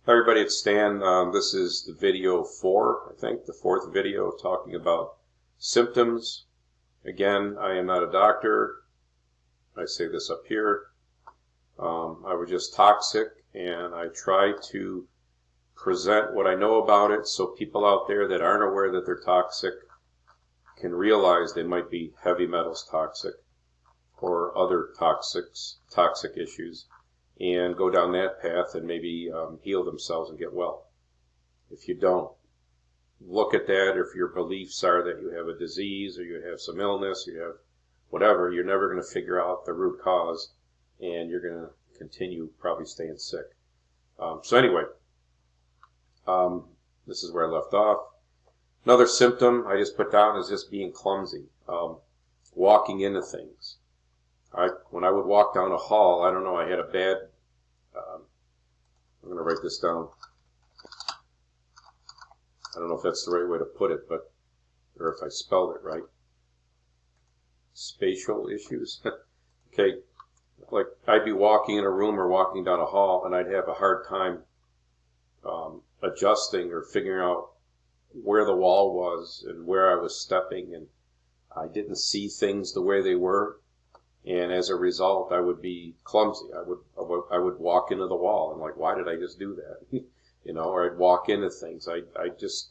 Hi everybody, it's Stan. This is the video 4, I think, the 4th video talking about symptoms. Again, I am not a doctor. I say this up here. I was just toxic, and I try to present what I know about it so people out there that aren't aware that they're toxic can realize they might be heavy metals toxic or other toxic issues, and go down that path and maybe heal themselves and get well. If you don't look at that, or if your beliefs are that you have a disease or you have some illness, or you have whatever, you're never going to figure out the root cause, and you're going to continue probably staying sick. So anyway, this is where I left off. Another symptom I just put down is just being clumsy, walking into things. When I would walk down a hall, I don't know, I had a bad, I'm going to write this down. I don't know if that's the right way to put it, but, or if I spelled it right. Spatial issues. Okay, like I'd be walking in a room or walking down a hall, and I'd have a hard time adjusting or figuring out where the wall was and where I was stepping, and I didn't see things the way they were. And as a result, I would be clumsy. I would walk into the wall and like, why did I just do that? You know, or I'd walk into things. I just,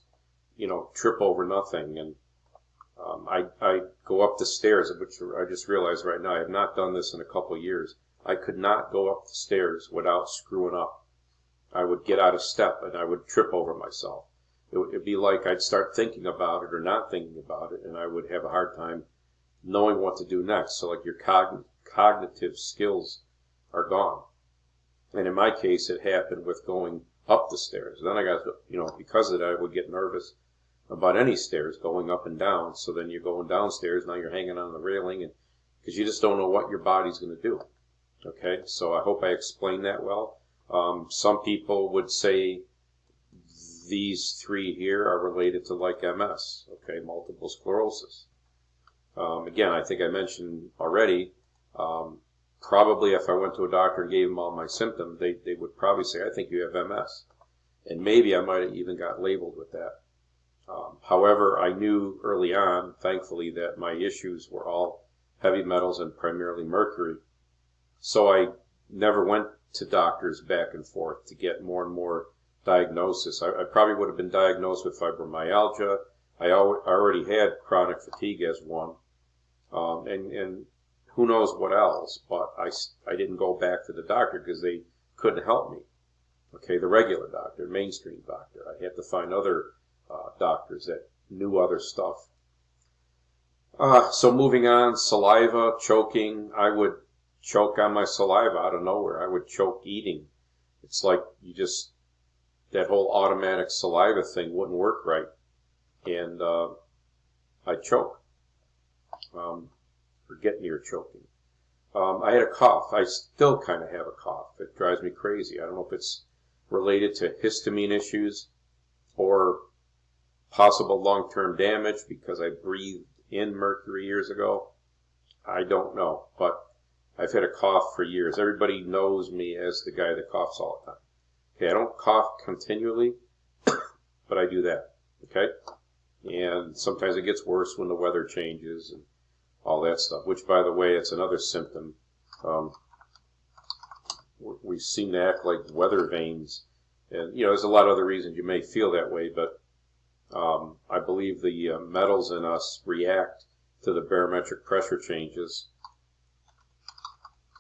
you know, trip over nothing. And I go up the stairs, which I just realized right now I have not done this in a couple of years. I could not go up the stairs without screwing up. I would get out of step and I would trip over myself. It'd be like I'd start thinking about it or not thinking about it, and I would have a hard time knowing what to do next. So like your cognitive skills are gone. And in my case, it happened with going up the stairs. Then I got, you know, because of that, I would get nervous about any stairs going up and down. So then you're going downstairs, now you're hanging on the railing, and because you just don't know what your body's going to do. Okay, so I hope I explained that well. Some people would say these three here are related to like MS, okay, multiple sclerosis. Again, I think I mentioned already, probably if I went to a doctor and gave them all my symptoms, they would probably say, I think you have MS. And maybe I might have even got labeled with that. However, I knew early on, thankfully, that my issues were all heavy metals and primarily mercury. So I never went to doctors back and forth to get more and more diagnosis. I probably would have been diagnosed with fibromyalgia. I already had chronic fatigue as one. And who knows what else, but I didn't go back to the doctor because they couldn't help me. Okay, the regular doctor, mainstream doctor. I had to find other doctors that knew other stuff. So moving on, saliva, choking. I would choke on my saliva out of nowhere. I would choke eating. It's like that whole automatic saliva thing wouldn't work right. And I choke. Or get near choking. I had a cough. I still kind of have a cough. It drives me crazy. I don't know if it's related to histamine issues or possible long-term damage because I breathed in mercury years ago. I don't know, but I've had a cough for years. Everybody knows me as the guy that coughs all the time. Okay, I don't cough continually, but I do that. Okay? And sometimes it gets worse when the weather changes and all that stuff, which, by the way, it's another symptom. We seem to act like weather vanes. And, you know, there's a lot of other reasons you may feel that way, but I believe the metals in us react to the barometric pressure changes,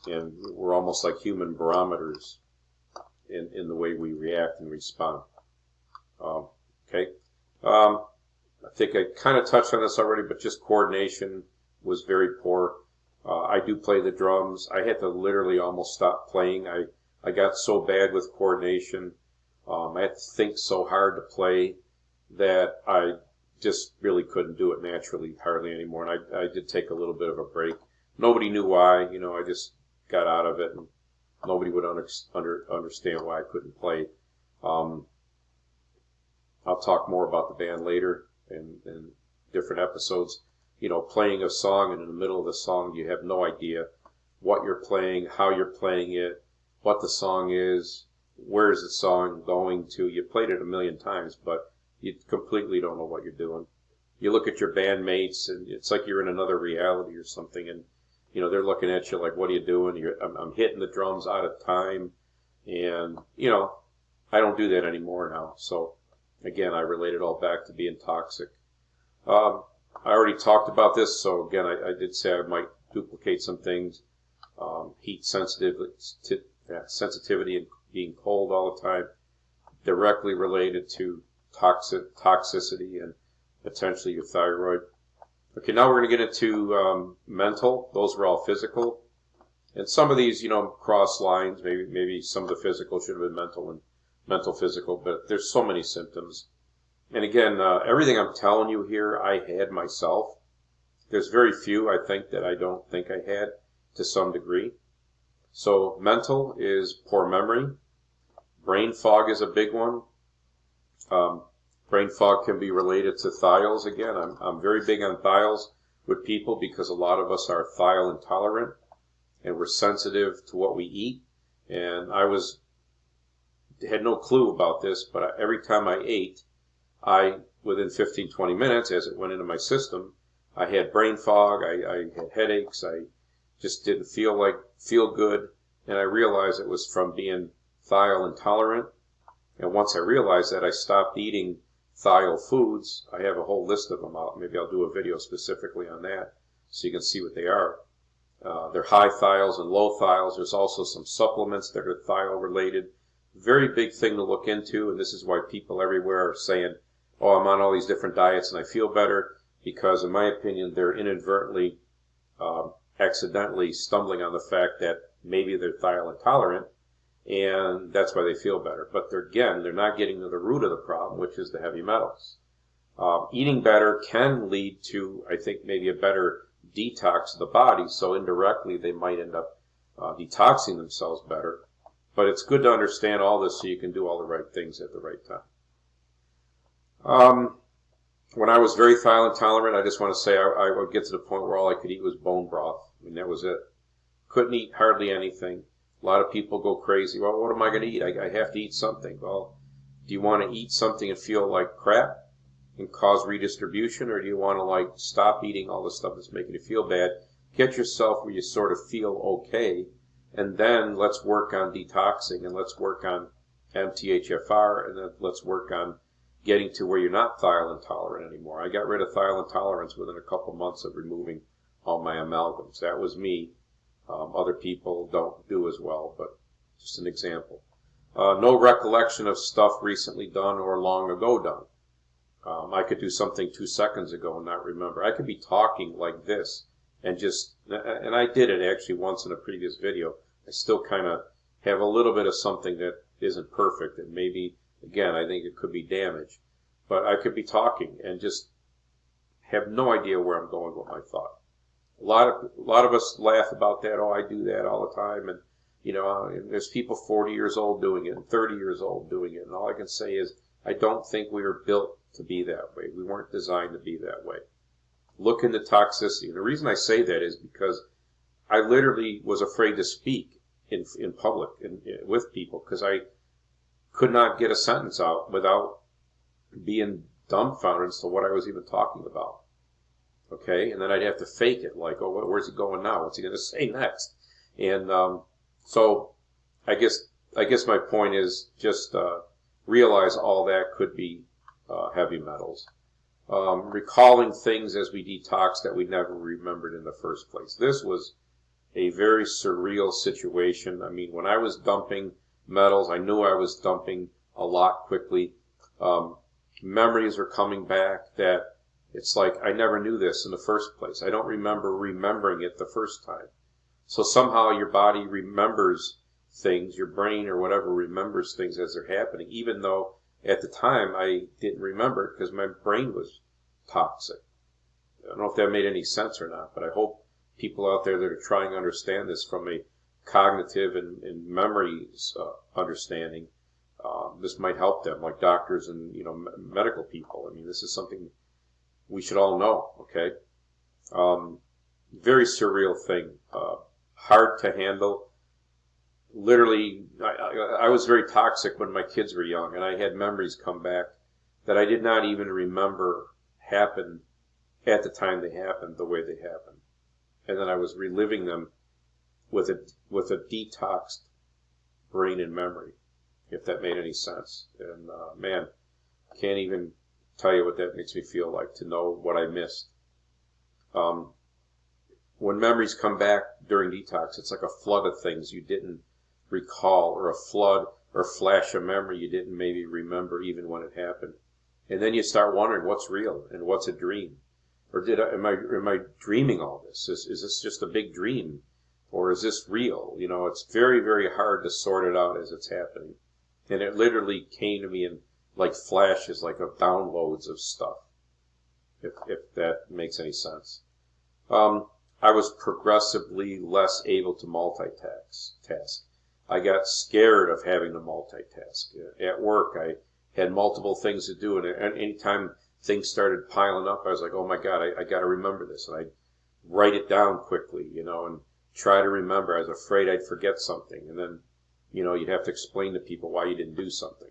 and we're almost like human barometers in the way we react and respond. Okay. I think I kind of touched on this already, but just coordination was very poor. I do play the drums. I had to literally almost stop playing. I got so bad with coordination. I had to think so hard to play that I just really couldn't do it naturally hardly anymore. And I did take a little bit of a break. Nobody knew why. You know, I just got out of it, and nobody would understand why I couldn't play. I'll talk more about the band later in different episodes. You know, playing a song, and in the middle of the song you have no idea what you're playing, how you're playing it, what the song is, where is the song going to? You played it a million times, but you completely don't know what you're doing. You look at your bandmates, and it's like you're in another reality or something, and they're looking at you like, "What are you doing?" I'm hitting the drums out of time, and I don't do that anymore now. So again, I relate it all back to being toxic. I already talked about this, so again, I did say I might duplicate some things. Heat sensitivity and being cold all the time, directly related to toxicity and potentially your thyroid. Okay, now we're going to get into mental. Those were all physical. And some of these, cross lines. Maybe some of the physical should have been mental and mental physical, but there's so many symptoms. And again, everything I'm telling you here, I had myself. There's very few, I think, that I don't think I had to some degree. So mental is poor memory. Brain fog is a big one. Brain fog can be related to thials. Again, I'm very big on thials with people because a lot of us are thial intolerant and we're sensitive to what we eat. And I had no clue about this, but every time I ate, within 15-20 minutes, as it went into my system, I had brain fog, I had headaches, I just didn't feel good, and I realized it was from being thial intolerant. And once I realized that, I stopped eating thial foods. I have a whole list of them out. Maybe I'll do a video specifically on that so you can see what they are. They're high thials and low thials. There's also some supplements that are thial related. Very big thing to look into, and this is why people everywhere are saying, "Oh, I'm on all these different diets and I feel better," because in my opinion, they're inadvertently, accidentally stumbling on the fact that maybe they're thial intolerant, and that's why they feel better. But they're not getting to the root of the problem, which is the heavy metals. Eating better can lead to, I think, maybe a better detox of the body, so indirectly they might end up detoxing themselves better. But it's good to understand all this so you can do all the right things at the right time. When I was very thial intolerant, I just want to say I would get to the point where all I could eat was bone broth. I mean, that was it. Couldn't eat hardly anything. A lot of people go crazy. Well, what am I going to eat? I have to eat something. Well, do you want to eat something and feel like crap and cause redistribution, or do you want to stop eating all the stuff that's making you feel bad? Get yourself where you sort of feel okay, and then let's work on detoxing, and let's work on MTHFR, and then let's work on getting to where you're not thial intolerant anymore. I got rid of thial intolerance within a couple months of removing all my amalgams. That was me. Other people don't do as well, but just an example. No recollection of stuff recently done or long ago done. I could do something 2 seconds ago and not remember. I could be talking like this and I did it actually once in a previous video. I still kind of have a little bit of something that isn't perfect, and maybe, again, I think it could be damage. But I could be talking and just have no idea where I'm going with my thought. A lot of us laugh about that. Oh, I do that all the time, and and there's people 40 years old doing it and 30 years old doing it, and all I can say is I don't think we were built to be that way. We weren't designed to be that way. Look into toxicity. And the reason I say that is because I literally was afraid to speak in public and with people because I could not get a sentence out without being dumbfounded as to what I was even talking about. Okay, and then I'd have to fake it, like, oh, where's he going now? What's he going to say next? And so I guess my point is just realize all that could be heavy metals. Recalling things as we detox that we never remembered in the first place. This was a very surreal situation. I mean, when I was dumping metals, I knew I was dumping a lot quickly. Memories are coming back that it's like I never knew this in the first place. I don't remember remembering it the first time. So somehow your body remembers things, your brain or whatever remembers things as they're happening, even though at the time I didn't remember it because my brain was toxic. I don't know if that made any sense or not, but I hope people out there that are trying to understand this from a cognitive and memories understanding, this might help them, like doctors and medical people. I mean, this is something we should all know. Okay, very surreal thing, hard to handle. literally, I was very toxic when my kids were young, and I had memories come back that I did not even remember happened at the time they happened, the way they happened. And then I was reliving them with a detoxed brain and memory, if that made any sense. And man, can't even tell you what that makes me feel like, to know what I missed. When memories come back during detox, it's like a flood of things you didn't recall, or a flood or flash of memory you didn't maybe remember even when it happened. And then you start wondering what's real and what's a dream. Or am I dreaming all this? Is this just a big dream? Or is this real? You know, it's very, very hard to sort it out as it's happening. And it literally came to me in like flashes, like of downloads of stuff, if that makes any sense. I was progressively less able to multitask. I got scared of having to multitask. At work, I had multiple things to do, and anytime things started piling up, I was like, oh my God, I got to remember this. And I'd write it down quickly, you know, and try to remember. I was afraid I'd forget something. And then, you know, you'd have to explain to people why you didn't do something.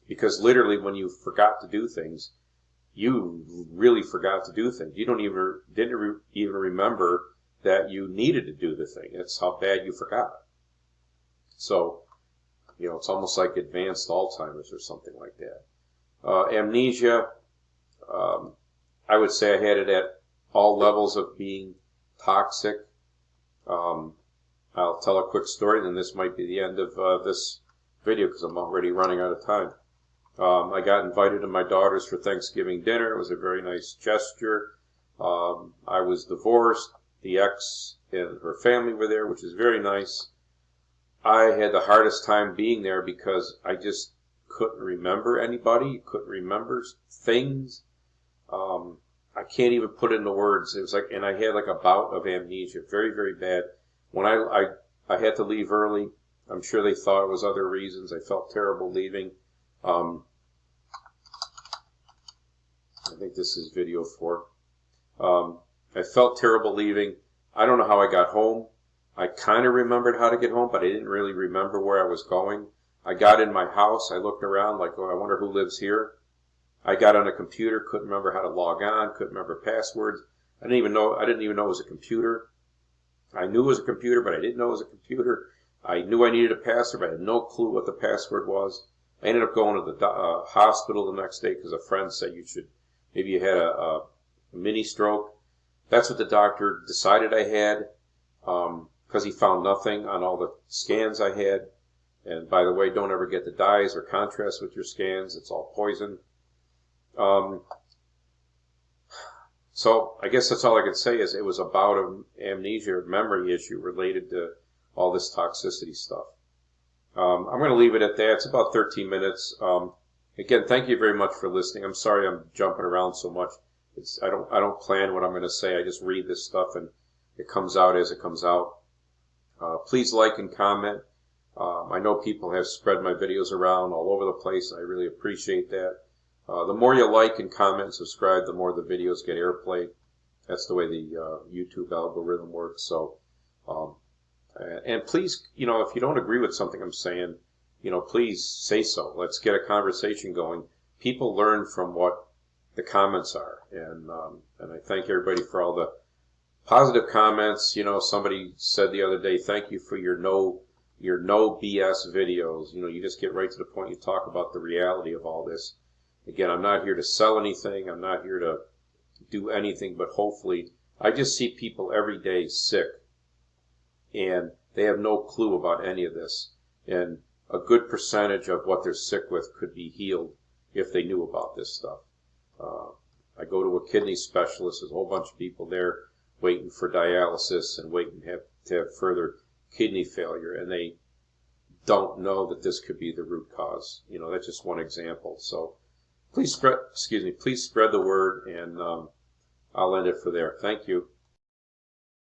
Because literally when you forgot to do things, you really forgot to do things. You didn't even remember that you needed to do the thing. It's how bad you forgot. So, you know, it's almost like advanced Alzheimer's or something like that. Amnesia, I would say I had it at all levels of being toxic. I'll tell a quick story, then this might be the end of this video because I'm already running out of time. I got invited to my daughter's for Thanksgiving dinner. It was a very nice gesture. I was divorced. The ex and her family were there, which is very nice. I had the hardest time being there because I just couldn't remember anybody, couldn't remember things. I can't even put it into words. It was like, and I had like a bout of amnesia, very, very bad. When I had to leave early, I'm sure they thought it was other reasons. I felt terrible leaving. I think this is video 4. I felt terrible leaving. I don't know how I got home. I kind of remembered how to get home, but I didn't really remember where I was going. I got in my house. I looked around like, oh, I wonder who lives here. I got on a computer, couldn't remember how to log on, couldn't remember passwords. I didn't even know it was a computer. I knew it was a computer, but I didn't know it was a computer. I knew I needed a password, but I had no clue what the password was. I ended up going to the hospital the next day because a friend said maybe you had a mini stroke. That's what the doctor decided I had, because he found nothing on all the scans I had. And by the way, don't ever get the dyes or contrast with your scans. It's all poison. So I guess that's all I can say is it was about an amnesia memory issue related to all this toxicity stuff. I'm going to leave it at that. It's about 13 minutes. Again, thank you very much for listening. I'm sorry I'm jumping around so much. I don't plan what I'm going to say. I just read this stuff and it comes out as it comes out. Please like and comment. I know people have spread my videos around all over the place. I really appreciate that. The more you like and comment and subscribe, the more the videos get airplay. That's the way the YouTube algorithm works. So, and please, you know, if you don't agree with something I'm saying, you know, please say so. Let's get a conversation going. People learn from what the comments are, and I thank everybody for all the positive comments. You know, somebody said the other day, thank you for your no BS videos. You know, you just get right to the point. You talk about the reality of all this. Again, I'm not here to sell anything. I'm not here to do anything, but hopefully, I just see people every day sick, and they have no clue about any of this. And a good percentage of what they're sick with could be healed if they knew about this stuff. I go to a kidney specialist. There's a whole bunch of people there waiting for dialysis and waiting to have further kidney failure, and they don't know that this could be the root cause. You know, that's just one example. So please spread the word, and I'll end it for there. Thank you.